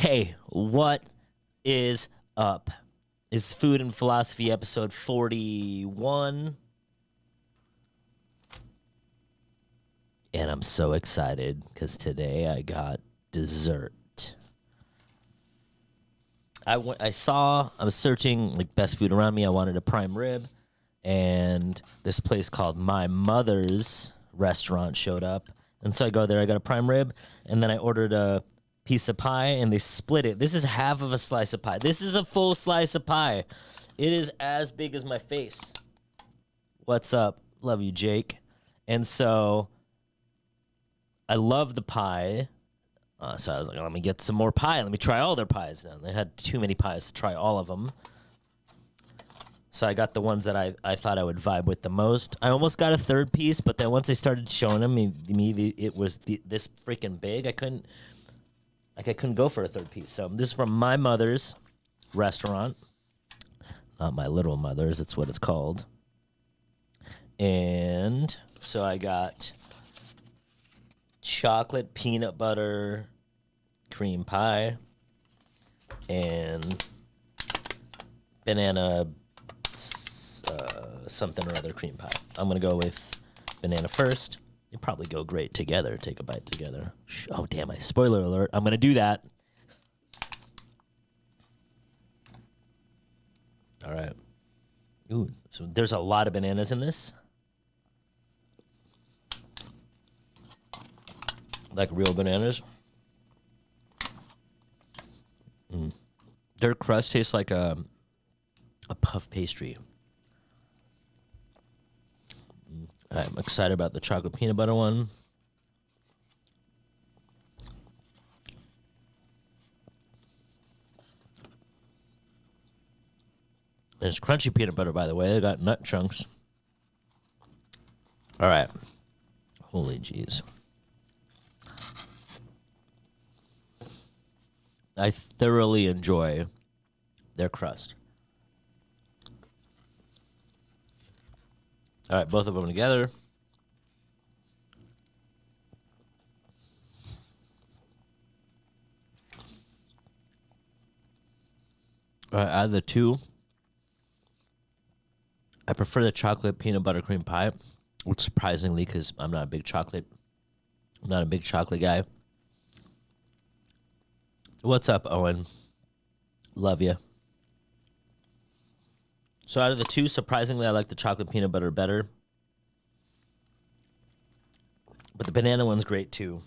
Hey, what is up? It's Food and Philosophy episode 41. And I'm so excited because today I got dessert. I was searching like best food around me. I wanted a prime rib, and this place called My Mother's Restaurant showed up. And so I go there, I got a prime rib, and then I ordered a piece of pie, and they split it. This is half of a slice of pie. This is a full slice of pie. It is as big as my face. What's up? Love you, Jake. And so I love the pie. So I was like, let me get some more pie. Let me try all their pies now. They had too many pies to try all of them. So I got the ones that I thought I would vibe with the most. I almost got a third piece, but then once I started showing them, it was this freaking big. I couldn't go for a third piece. So this is from My Mother's Restaurant. Not My Little Mother's. It's what it's called. And so I got chocolate peanut butter cream pie and banana something or other cream pie. I'm going to go with banana first. They probably go great together. Take a bite together. Oh, damn. Spoiler alert. I'm going to do that. All right. Ooh, so there's a lot of bananas in this. Like real bananas. Their crust tastes like a puff pastry. I'm excited about the chocolate peanut butter one. And it's crunchy peanut butter, by the way. They got nut chunks. All right. Holy jeez. I thoroughly enjoy their crust. All right, both of them together. All right, out of the two, I prefer the chocolate peanut butter cream pie, which surprisingly, because I'm not a big chocolate guy. What's up, Owen? Love you. So out of the two, surprisingly, I like the chocolate peanut butter better. But the banana one's great, too.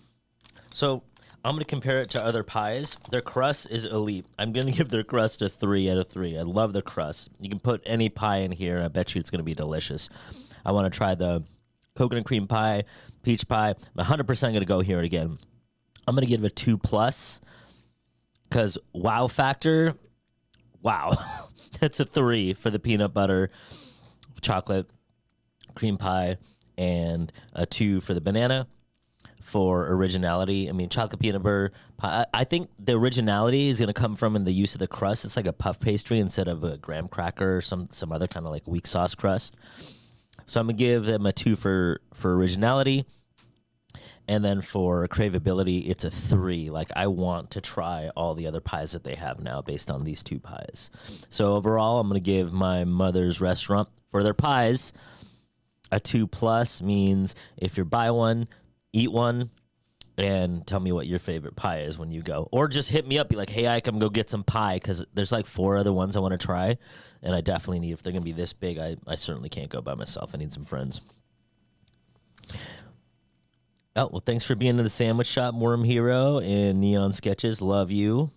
So I'm going to compare it to other pies. Their crust is elite. I'm going to give their crust a 3 out of 3. I love the crust. You can put any pie in here, and I bet you it's going to be delicious. I want to try the coconut cream pie, peach pie. I'm 100% going to go here again. I'm going to give it a 2+, because wow factor, wow. That's a 3 for the peanut butter, chocolate, cream pie, and a 2 for the banana. For originality, I mean, chocolate peanut butter pie, I think the originality is going to come from in the use of the crust. It's like a puff pastry instead of a graham cracker or some other kind of like weak sauce crust. So I'm going to give them a 2 for originality. And then for craveability, it's a 3. Like, I want to try all the other pies that they have now based on these two pies. So overall, I'm going to give My Mother's Restaurant for their pies a 2+. Means if you buy one, eat one, and tell me what your favorite pie is when you go. Or just hit me up, be like, hey, Ike, I'm going to go get some pie, because there's like 4 other ones I want to try, and I definitely need, if they're going to be this big, I certainly can't go by myself. I need some friends. Oh, well, thanks for being in the sandwich shop, Worm Hero and Neon Sketches. Love you.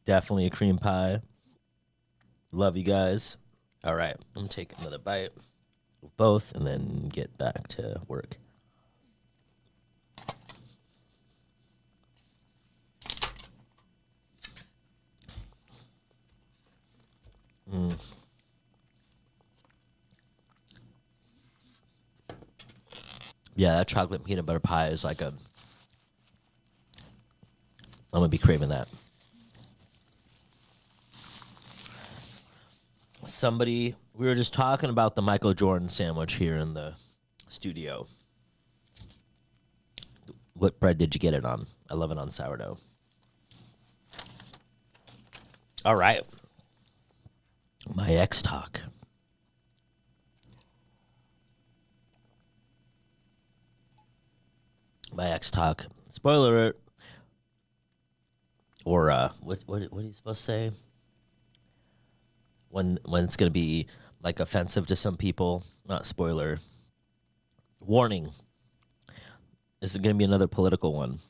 Definitely a cream pie. Love you guys. All right, I'm going to take another bite of both and then get back to work. Yeah, that chocolate peanut butter pie is like I'm going to be craving that. We were just talking about the Michael Jordan sandwich here in the studio. What bread did you get it on? I love it on sourdough. All right. My ex talk. My ex talk. Spoiler alert. Or what are you supposed to say? When it's gonna be like offensive to some people. Not spoiler. Warning. This is gonna be another political one.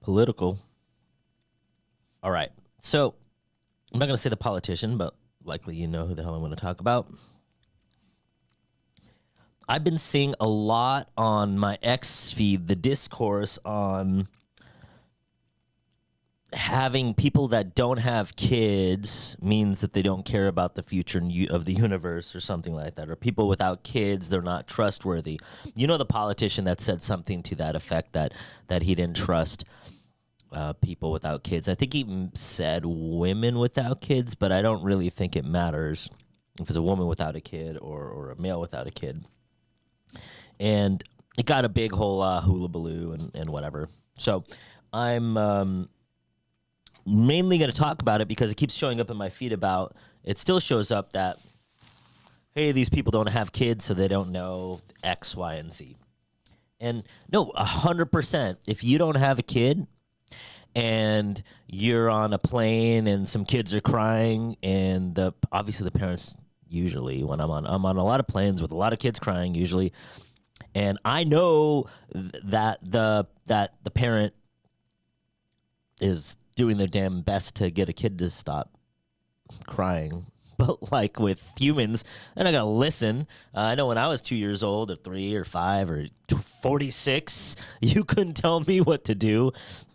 Political. All right. So I'm not gonna say the politician, but likely you know who the hell I'm gonna talk about. I've been seeing a lot on my X feed the discourse on having people that don't have kids means that they don't care about the future of the universe or something like that. Or people without kids, they're not trustworthy. You know the politician that said something to that effect, that he didn't trust people without kids. I think he said women without kids, but I don't really think it matters if it's a woman without a kid or a male without a kid. And it got a big whole hullabaloo and whatever. So I'm mainly going to talk about it because it keeps showing up in my feed about, it still shows up that, hey, these people don't have kids, so they don't know X, Y, and Z. And no, 100%. If you don't have a kid and you're on a plane and some kids are crying, and obviously the parents usually, when I'm on a lot of planes with a lot of kids crying usually, and I know that the parent is doing their damn best to get a kid to stop crying. But like with humans, they're not going to listen. I know when I was 2 years old or 3 or 5 or 46, you couldn't tell me what to do.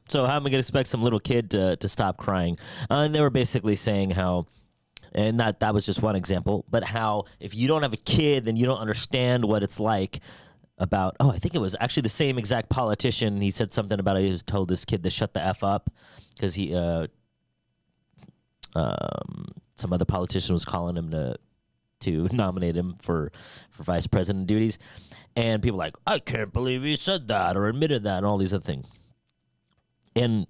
So how am I going to expect some little kid to stop crying? And they were basically saying how, and that was just one example, but how if you don't have a kid, then you don't understand what it's like about, I think it was actually the same exact politician. He said something about he was told this kid to shut the F up because he, some other politician was calling him to nominate him for vice president duties. And people were like, I can't believe he said that or admitted that and all these other things. And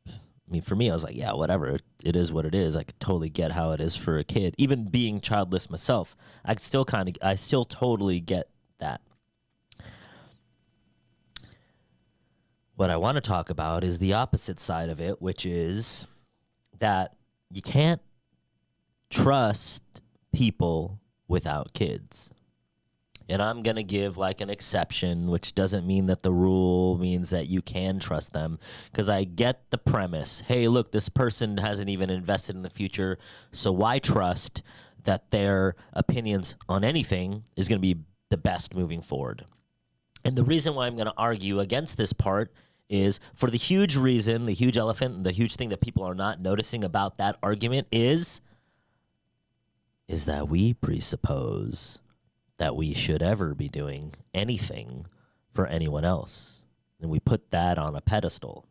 I mean, for me, I was like, yeah, whatever. It is what it is. I could totally get how it is for a kid. Even being childless myself, I still totally get that. What I want to talk about is the opposite side of it, which is that you can't trust people without kids. And I'm going to give like an exception, which doesn't mean that the rule means that you can trust them, because I get the premise. Hey, look, this person hasn't even invested in the future, so why trust that their opinions on anything is going to be the best moving forward? And the reason why I'm going to argue against this part is for the huge reason, the huge elephant, the huge thing that people are not noticing about that argument is that we presuppose that we should ever be doing anything for anyone else. And we put that on a pedestal.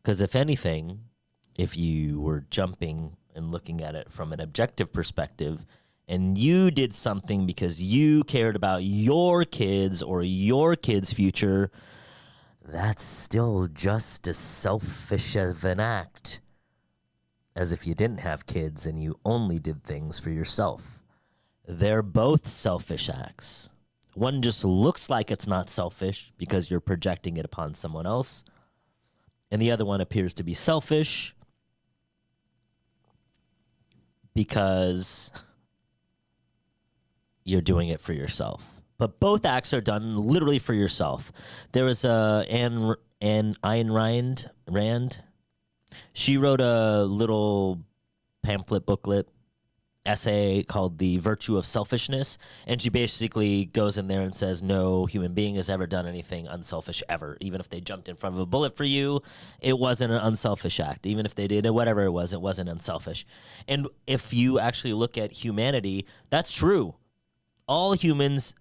Because if anything, if you were jumping and looking at it from an objective perspective, and you did something because you cared about your kids or your kids' future, that's still just as selfish of an act as if you didn't have kids and you only did things for yourself. They're both selfish acts. One just looks like it's not selfish because you're projecting it upon someone else, and the other one appears to be selfish because you're doing it for yourself. But both acts are done literally for yourself. There was Anne Ayn Rand. She wrote a little pamphlet booklet essay called The Virtue of Selfishness, and she basically goes in there and says no human being has ever done anything unselfish ever. Even if they jumped in front of a bullet for you, it wasn't an unselfish act. Even if they did it, whatever it wasn't unselfish. And if you actually look at humanity, that's true. All humans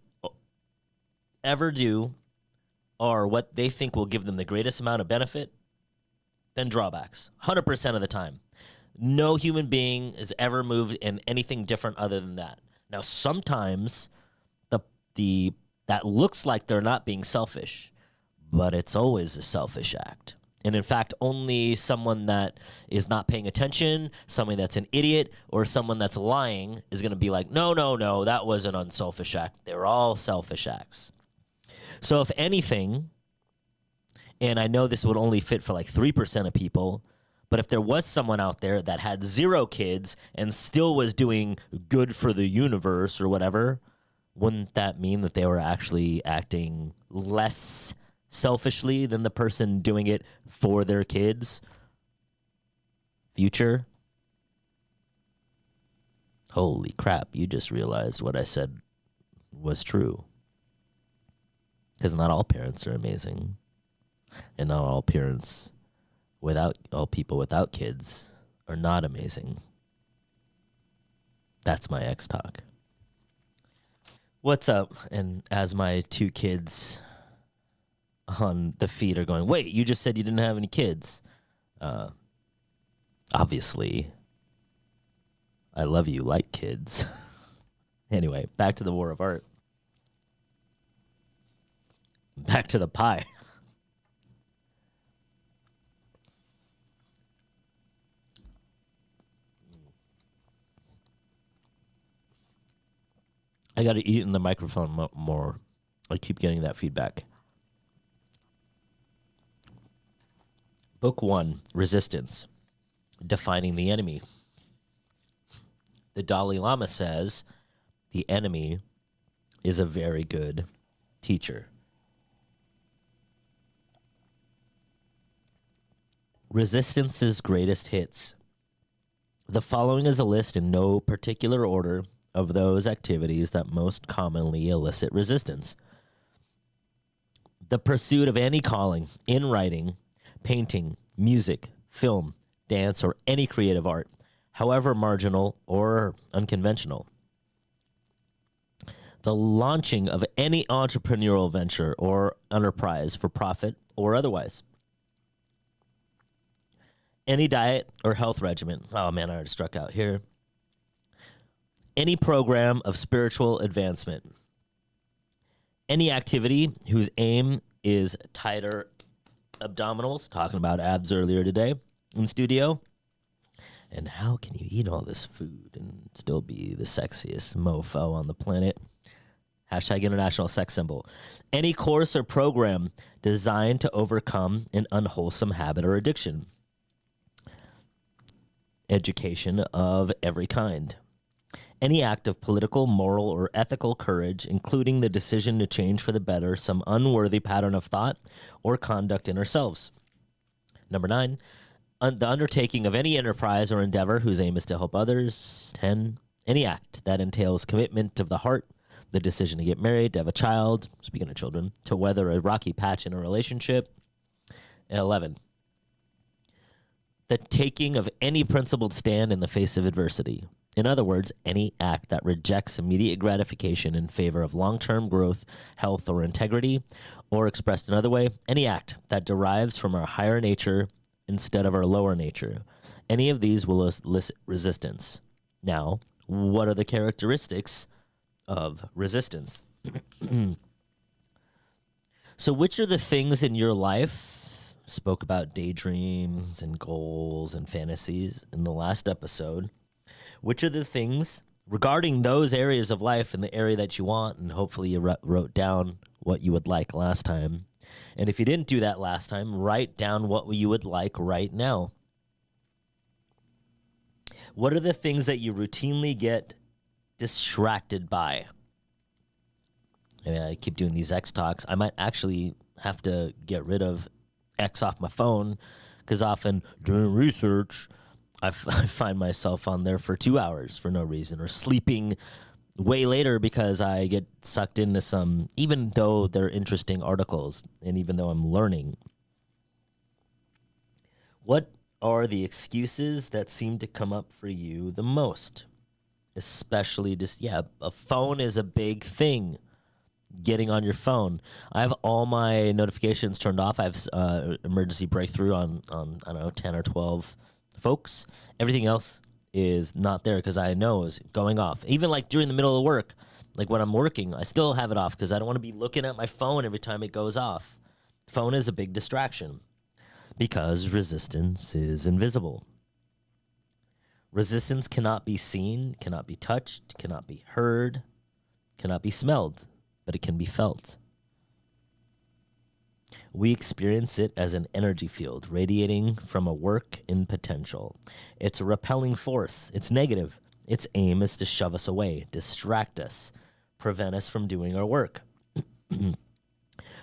ever do are what they think will give them the greatest amount of benefit, then drawbacks, 100% of the time. No human being has ever moved in anything different other than that. Now, sometimes that looks like they're not being selfish, but it's always a selfish act. And in fact, only someone that is not paying attention, someone that's an idiot, or someone that's lying is going to be like, no, no, no, that was an unselfish act. They're all selfish acts. So if anything, and I know this would only fit for like 3% of people, but if there was someone out there that had 0 kids and still was doing good for the universe or whatever, wouldn't that mean that they were actually acting less selfishly than the person doing it for their kids' future? Holy crap, you just realized what I said was true. Because not all parents are amazing. And not all parents all people without kids are not amazing. That's my X talk. What's up? And as my 2 kids on the feed are going, wait, you just said you didn't have any kids. Obviously, I love you like kids. Anyway, back to the war of art. Back to the pie. I got to eat in the microphone more. I keep getting that feedback. Book 1, Resistance, Defining the Enemy. The Dalai Lama says the enemy is a very good teacher. Resistance's greatest hits. The following is a list in no particular order of those activities that most commonly elicit resistance. The pursuit of any calling in writing, painting, music, film, dance, or any creative art, however marginal or unconventional. The launching of any entrepreneurial venture or enterprise for profit or otherwise. Any diet or health regimen. Oh man, I already struck out here. Any program of spiritual advancement. Any activity whose aim is tighter abdominals, talking about abs earlier today in studio. And how can you eat all this food and still be the sexiest mofo on the planet? Hashtag international sex symbol. Any course or program designed to overcome an unwholesome habit or addiction. Education of every kind. Any act of political, moral, or ethical courage, including the decision to change for the better some unworthy pattern of thought or conduct in ourselves. Number 9, the undertaking of any enterprise or endeavor whose aim is to help others. 10, any act that entails commitment of the heart, the decision to get married, to have a child, speaking of children, to weather a rocky patch in a relationship. And 11, the taking of any principled stand in the face of adversity. In other words, any act that rejects immediate gratification in favor of long-term growth, health, or integrity, or expressed another way, any act that derives from our higher nature instead of our lower nature. Any of these will elicit resistance. Now, what are the characteristics of resistance? So which are the things in your life? Spoke about daydreams and goals and fantasies in the last episode. Which are the things regarding those areas of life and the area that you want, and hopefully you wrote down what you would like last time. And if you didn't do that last time, write down what you would like right now. What are the things that you routinely get distracted by? I mean, I keep doing these X talks. I might actually have to get rid of X off my phone because often during research, I find myself on there for 2 hours for no reason, or sleeping way later because I get sucked into some, even though they're interesting articles and even though I'm learning. What are the excuses that seem to come up for you the most? Especially just, a phone is a big thing. Getting on your phone. I have all my notifications turned off. I have emergency breakthrough on I don't know, 10 or 12 folks. Everything else is not there because I know is going off. Even like during the middle of work, like when I'm working, I still have it off because I don't want to be looking at my phone every time it goes off. Phone is a big distraction because resistance is invisible. Resistance cannot be seen, cannot be touched, cannot be heard, cannot be smelled, but it can be felt. We experience it as an energy field radiating from a work in potential. It's a repelling force. It's negative. Its aim is to shove us away, distract us, prevent us from doing our work.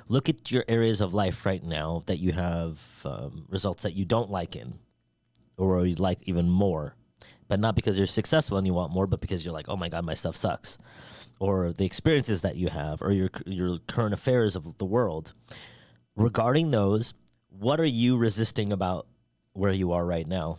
Look at your areas of life right now that you have results that you don't like in, or you'd like even more, but not because you're successful and you want more, but because you're like, oh my God, my stuff sucks. Or the experiences that you have, or your current affairs of the world. Regarding those, what are you resisting about where you are right now?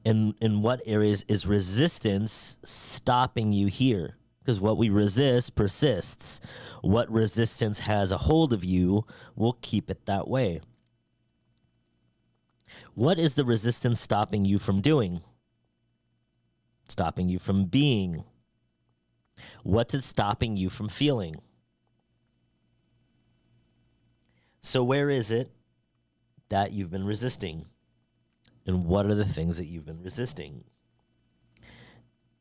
In what areas is resistance stopping you here? Because what we resist persists. What resistance has a hold of you will keep it that way. What is the resistance stopping you from doing? Stopping you from being? What's it stopping you from feeling? So where is it that you've been resisting? And what are the things that you've been resisting?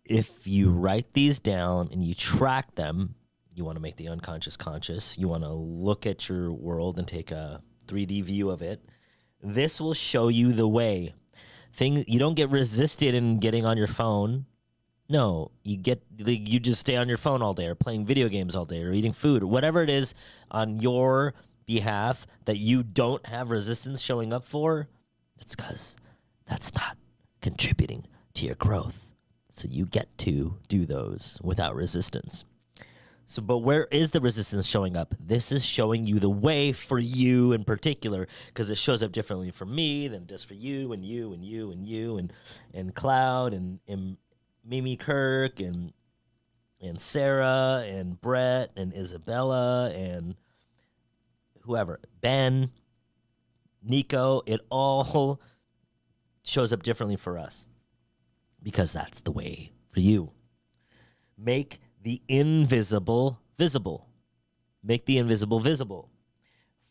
If you write these down and you track them, you want to make the unconscious conscious, you want to look at your world and take a 3D view of it, this will show you the way. You don't get resisted in getting on your phone. No, you just stay on your phone all day or playing video games all day or eating food or whatever it is on your behalf that you don't have resistance showing up for. It's because that's not contributing to your growth. So you get to do those without resistance. So, but where is the resistance showing up? This is showing you the way for you in particular, because it shows up differently for me than just for you and you and you and you and Cloud and Mimi Kirk and Sarah and Brett and Isabella and whoever, Ben, Nico. It all shows up differently for us because that's the way for you. Make the invisible visible. Make the invisible visible.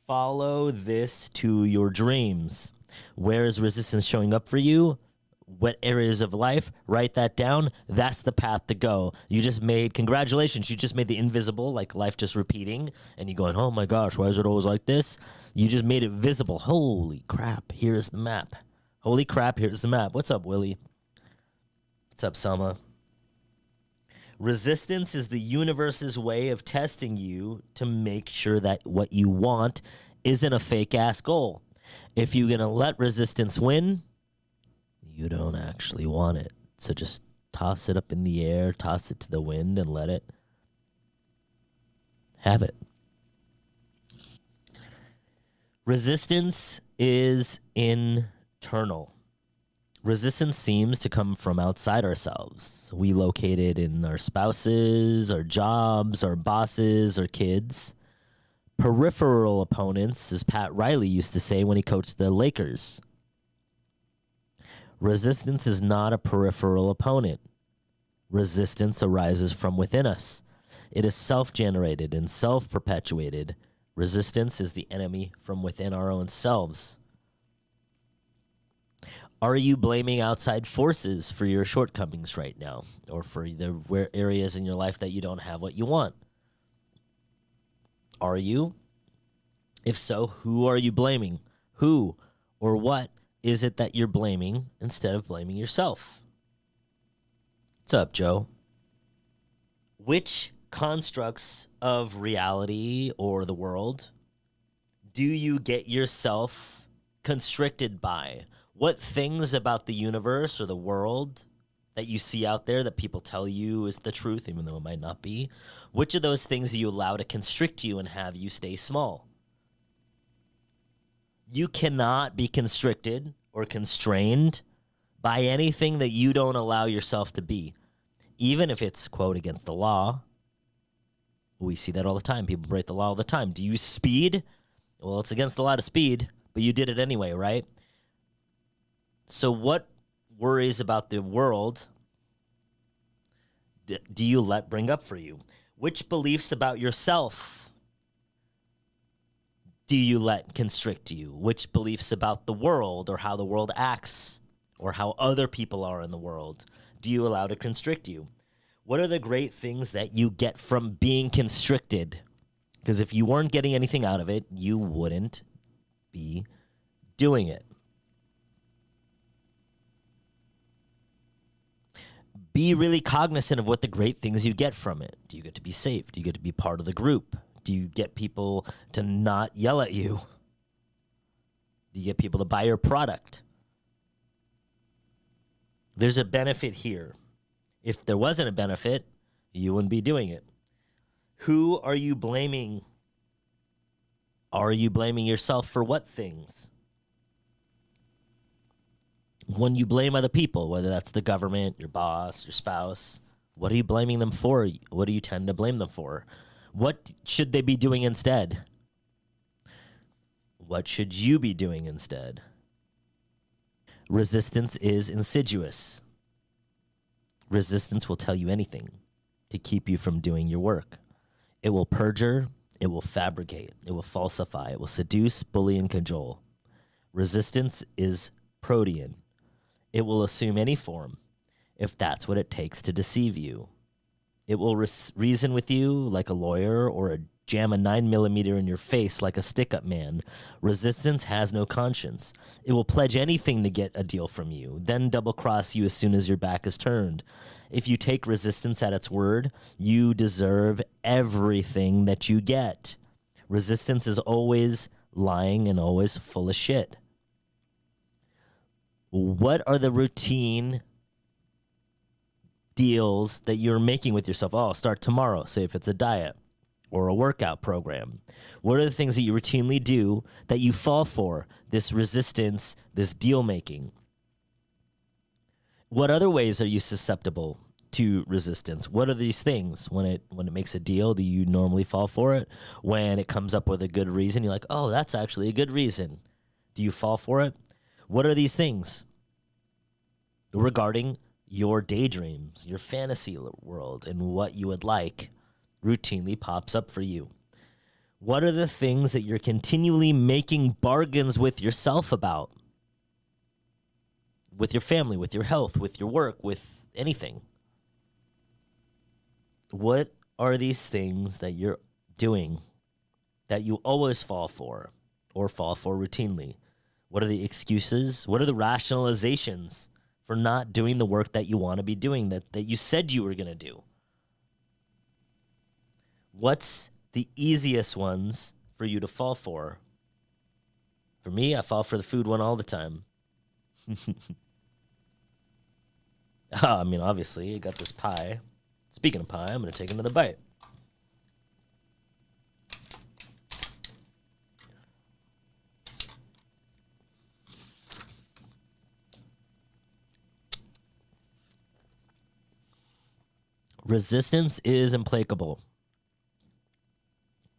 Follow this to your dreams. Where is resistance showing up for you? What areas of life? Write that down. That's the path to go. Congratulations, you just made the invisible, like life just repeating, and you're going, oh my gosh, why is it always like this? You just made it visible. Holy crap, here's the map. Holy crap, here's the map. What's up, Willie? What's up, Selma? Resistance is the universe's way of testing you to make sure that what you want isn't a fake-ass goal. If you're going to let resistance win, you don't actually want it. So just toss it up in the air, toss it to the wind, and let it have it. Resistance is internal. Resistance seems to come from outside ourselves. We locate it in our spouses, our jobs, our bosses, our kids. Peripheral opponents, as Pat Riley used to say when he coached the Lakers. Resistance is not a peripheral opponent. Resistance arises from within us. It is self-generated and self-perpetuated. Resistance is the enemy from within our own selves. Are you blaming outside forces for your shortcomings right now, or for the areas in your life that you don't have what you want? Are you? If so, who are you blaming? Who or what is it that you're blaming instead of blaming yourself? What's up, Joe? Which constructs of reality or the world do you get yourself constricted by? What things about the universe or the world that you see out there that people tell you is the truth, even though it might not be? Which of those things do you allow to constrict you and have you stay small? You cannot be constricted or constrained by anything that you don't allow yourself to be, even if it's, quote, against the law. We see that all the time. People break the law all the time. Do you speed? Well, it's against the law to speed, but you did it anyway, right? So what worries about the world do you let bring up for you? Which beliefs about yourself do you let constrict you? Which beliefs about the world or how the world acts or how other people are in the world do you allow to constrict you? What are the great things that you get from being constricted? Because if you weren't getting anything out of it, you wouldn't be doing it. Be really cognizant of what the great things you get from it. Do you get to be safe? Do you get to be part of the group? Do you get people to not yell at you? Do you get people to buy your product? There's a benefit here. If there wasn't a benefit, you wouldn't be doing it. Who are you blaming? Are you blaming yourself for what things? When you blame other people, whether that's the government, your boss, your spouse, what are you blaming them for? What do you tend to blame them for? What should they be doing instead? What should you be doing instead? Resistance is insidious. Resistance will tell you anything to keep you from doing your work. It will perjure, it will fabricate, it will falsify, it will seduce, bully, and cajole. Resistance is protean. It will assume any form if that's what it takes to deceive you. It will reason with you like a lawyer or jam a 9mm in your face like a stick-up man. Resistance has no conscience. It will pledge anything to get a deal from you, then double-cross you as soon as your back is turned. If you take resistance at its word, you deserve everything that you get. Resistance is always lying and always full of shit. What are the routine deals that you're making with yourself? Oh, I'll start tomorrow, say if it's a diet or a workout program. What are the things that you routinely do that you fall for? This resistance, this deal making. What other ways are you susceptible to resistance? What are these things? When it makes a deal, do you normally fall for it? When it comes up with a good reason, you're like, oh, that's actually a good reason. Do you fall for it? What are these things regarding your daydreams, your fantasy world, and what you would like routinely pops up for you? What are the things that you're continually making bargains with yourself about? With your family, with your health, with your work, with anything. What are these things that you're doing that you always fall for or fall for routinely? What are the excuses? What are the rationalizations for not doing the work that you want to be doing, that you said you were going to do? What's the easiest ones for you to fall for? For me, I fall for the food one all the time. I mean, obviously, I got this pie. Speaking of pie, I'm going to take another bite. Resistance is implacable.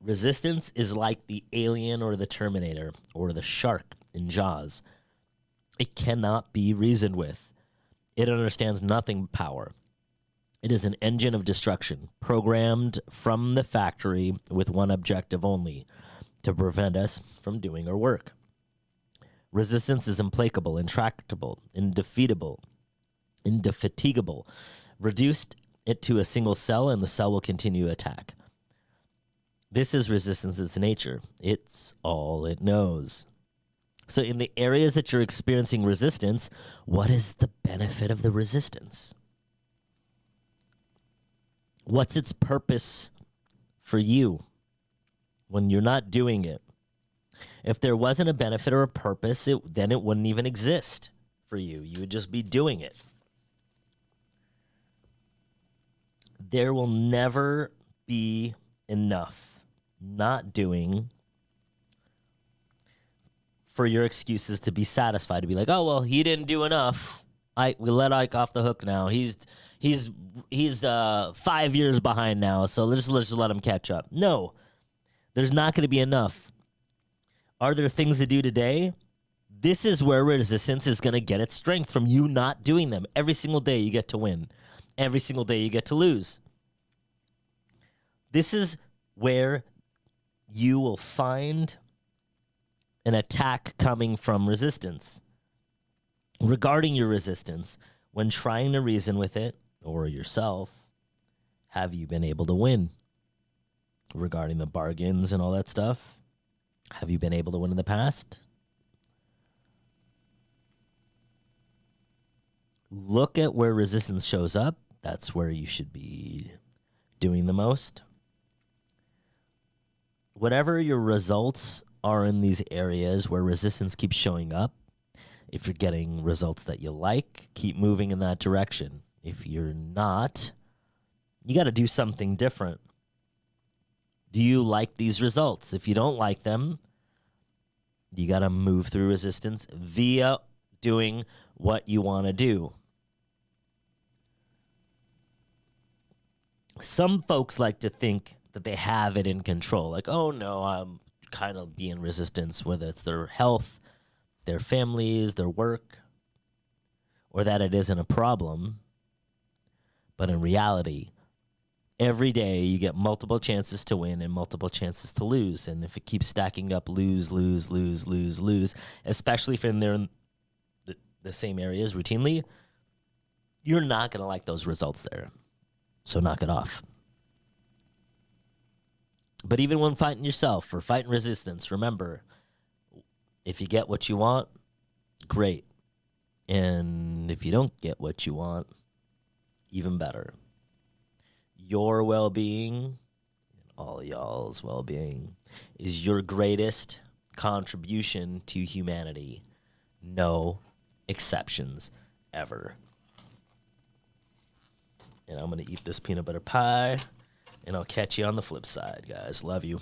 Resistance is like the alien or the Terminator or the shark in Jaws. It cannot be reasoned with. It understands nothing but power. It is an engine of destruction, programmed from the factory with one objective only, to prevent us from doing our work. Resistance is implacable, intractable, indefatigable. Reduced it to a single cell, and the cell will continue to attack. This is resistance's nature. It's all it knows. So in the areas that you're experiencing resistance, what is the benefit of the resistance? What's its purpose for you when you're not doing it? If there wasn't a benefit or a purpose, then it wouldn't even exist for you. You would just be doing it. There will never be enough not doing for your excuses to be satisfied, to be like, oh, well, he didn't do enough. We let Ike off the hook now. He's 5 years behind now, so let's just let him catch up. No, there's not going to be enough. Are there things to do today? This is where resistance is going to get its strength, from you not doing them. Every single day you get to win. Every single day you get to lose. This is where you will find an attack coming from resistance. Regarding your resistance, when trying to reason with it or yourself, have you been able to win? Regarding the bargains and all that stuff, have you been able to win in the past? Look at where resistance shows up. That's where you should be doing the most. Whatever your results are in these areas where resistance keeps showing up, if you're getting results that you like, keep moving in that direction. If you're not, you got to do something different. Do you like these results? If you don't like them, you got to move through resistance via doing what you want to do. Some folks like to think that they have it in control. Like, oh no, I'm kind of being resistance, whether it's their health, their families, their work, or that it isn't a problem. But in reality, every day you get multiple chances to win and multiple chances to lose. And if it keeps stacking up, lose, lose, lose, lose, lose, especially if they're in the same areas routinely, you're not going to like those results there. So knock it off. But even when fighting yourself or fighting resistance, remember, if you get what you want, great. And if you don't get what you want, even better. Your well-being, and all y'all's well-being, is your greatest contribution to humanity. No exceptions ever. And I'm going to eat this peanut butter pie, and I'll catch you on the flip side, guys. Love you.